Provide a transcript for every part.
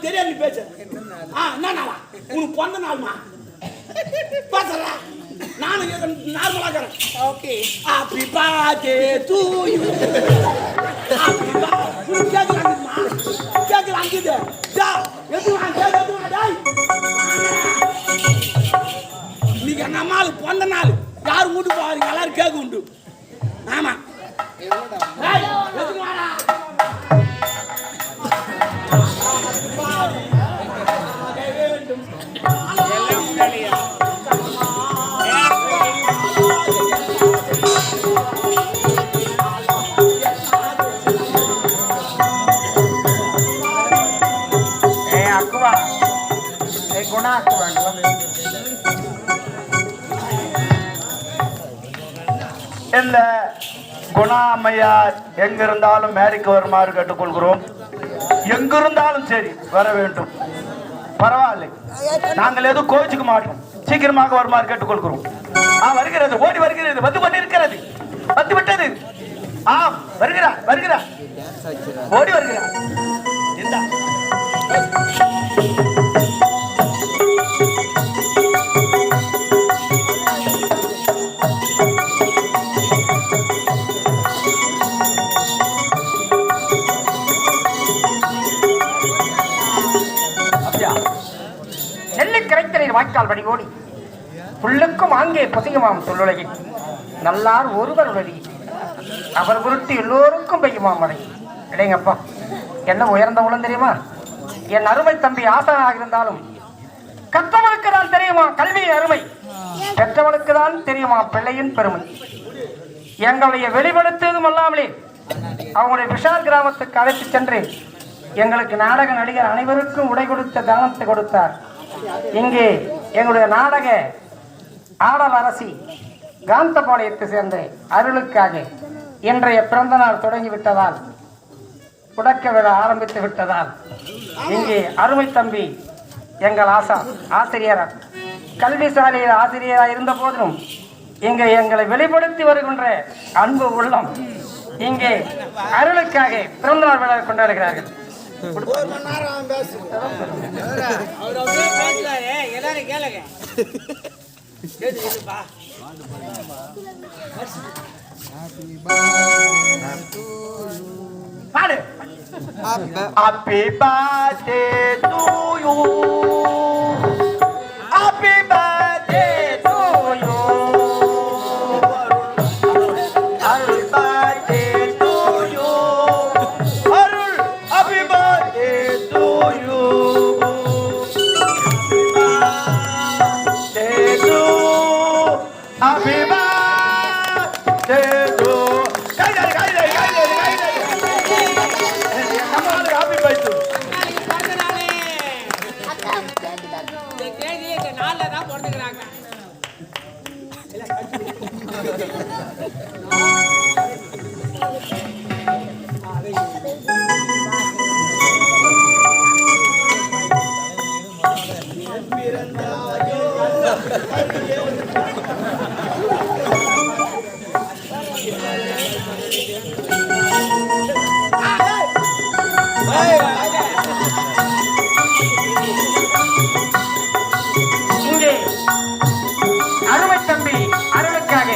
தெரியாது நீ பேச. என்ன நாளா உனக்கு பிறந்த நாள்மா பேசல. நானும் நார்மலா இருக்கிறேன். Okay happy birthday to you. Happy birthday கேக்குறாங்கம்மா. கேக்குறாங்க இது. டா எதுவும் டேய். நீங்க எங்க அம்மாவுக்கு பிறந்த நாள் யார் வீட்டுக்கு போவாங்க எல்லாரும் கேக்கு உண்டு. ஆமா டேய் எதுக்கு வாடா. இல்ல குணா அம்மையார் எங்க இருந்தாலும் மேடைக்கு வருமாறு கேட்டுக்கொள்கிறோம். எங்கிருந்தாலும் சரி வர வேண்டும். பரவாயில்லை, நாங்கள் எதுவும் கோவிச்சுக்க மாட்டோம். சீக்கிரமாக வருமாறு கேட்டுக்கொள்கிறோம். வருகிறது, ஓடி வருகிறது, வந்து கொண்டிருக்கிறது, வந்து விட்டது. ஆம், வருகிறார் வருகிறார், ஓடி வருகிறார். இந்த வாய்க்கால் வடி ஓடி புல்லுக்கும் ஆங்கே பொதியுமாம் சொல்லுலகில் நல்லார் ஒருவர் உலகி அவர் பொருட்டு எல்லோருக்கும் பெய்யுமாம் மழை. இடையங்கப்பா, என்ன உயர்ந்த உளம் தெரியுமா? என் அருமை தம்பி ஆசானாக இருந்தாலும் கற்றவனுக்கு தான் தெரியுமா கல்வியின் அருமை, பெற்றவனுக்கு தான் தெரியுமா பிள்ளையின் பெருமை. எங்களுடைய வெளிப்படுத்துவதும் அல்லாமலே அவங்களுடைய விஷால் கிராமத்துக்கு அழைத்து சென்று எங்களுக்கு நாடக நடிகர் அனைவருக்கும் உடை கொடுத்த தானத்தை கொடுத்தார். இங்கே எங்களுடைய நாடக ஆடல் அரசி காந்தபாளையத்தை சேர்ந்த அருளுக்காக இன்றைய பிறந்த நாள் தொடங்கிவிட்டதால், புடக்க விழா ஆரம்பித்து விட்டதால் இங்கே அருமை தம்பி எங்கள் ஆசிரியர் கல்வி சாலையில் ஆசிரியராக இருந்த போதிலும் இங்கே எங்களை வெளிப்படுத்தி வருகின்ற அன்பு உள்ளம் இங்கே அருளுக்காக பிறந்த நாள் விழா கொண்டாடுகிறார்கள். Happy birthday to you. Happy birthday to you. Happy birthday to you. Arul, happy birthday to you. Happy birthday to you. இங்கே அருமை தம்பி அருளுக்காக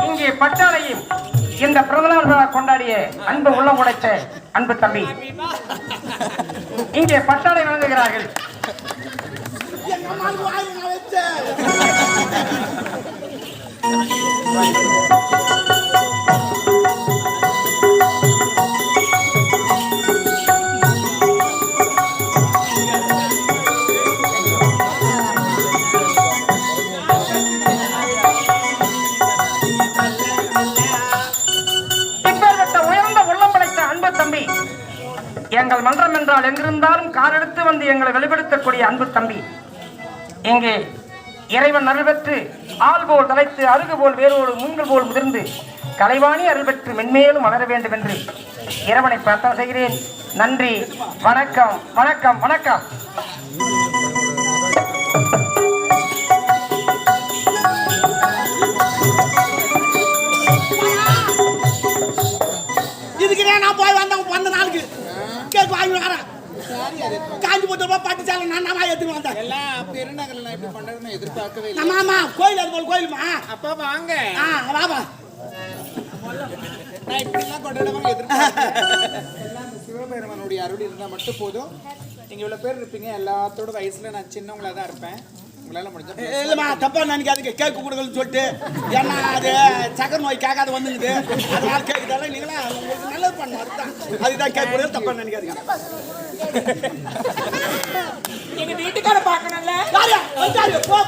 இங்கே பட்டாளையும் இந்த பிறந்தநாள் விழா கொண்டாடிய அன்பு உள்ளம் உடைத்த அன்பு தம்பி இங்கே பட்டாளை வழங்குகிறார்கள். எங்கள் மன்றம் என்றால் எங்கிருந்தாலும் கார் எடுத்து வந்து எங்களை வெளிப்படுத்தக்கூடிய அன்பு தம்பி இங்கே இறைவன் அருள் பெற்று ஆள் போல் தலைத்து அருகு போல் வேரோடு மூங்கல் போல் முதிர்ந்து கலைவாணி அருள் பெற்று மென்மேலும் வளர வேண்டும் என்று இறைவனை பிரார்த்தனை செய்கிறேன். நன்றி, வணக்கம் வணக்கம் வணக்கம். இதுக்கு நான் போய் வந்தேன் 12 நாளுக்கு கேக் வாங்கி வரேன். காஞ்சிபுரத்துல போய் பட்டு சேலை நான் எடுத்துட்டு வந்தேன். எல்லாம் பெருநகரில் நான் எப்படி பண்றேன்னு எதிர்பார்க்கவே இல்லை. ஆமா கோயில் அது போல கோயிலுமா. அப்பா வாங்க. வாப்பா. நான் இப்படிலாம் கொண்டாடுவாங்க எதிர்பார்க்கிறேன். எல்லாம் அந்த சிவபெருமானுடைய அருள் இருந்தால் மட்டும் போதும். நீங்க இவ்வளவு பேர் இருப்பீங்க. எல்லாத்தோட வயசுல நான் சின்னவங்களா தான் இருப்பேன். உங்களால முடிஞ்சா இல்லம்மா தப்பா நினைக்காதுக்கு கேக்கு கொடுக்கலன்னு சொல்லிட்டு ஏன்னா அது சக்கர நோய் கேட்காத வந்துங்குது. அதனால கேட்குதால நீங்களா உங்களுக்கு நல்லது பண்ண அதுதான் கேட்க கொடுக்க தப்பா நினைக்காதீங்க. எங்க வீட்டுக்கார பார்க்கணும்ல. போ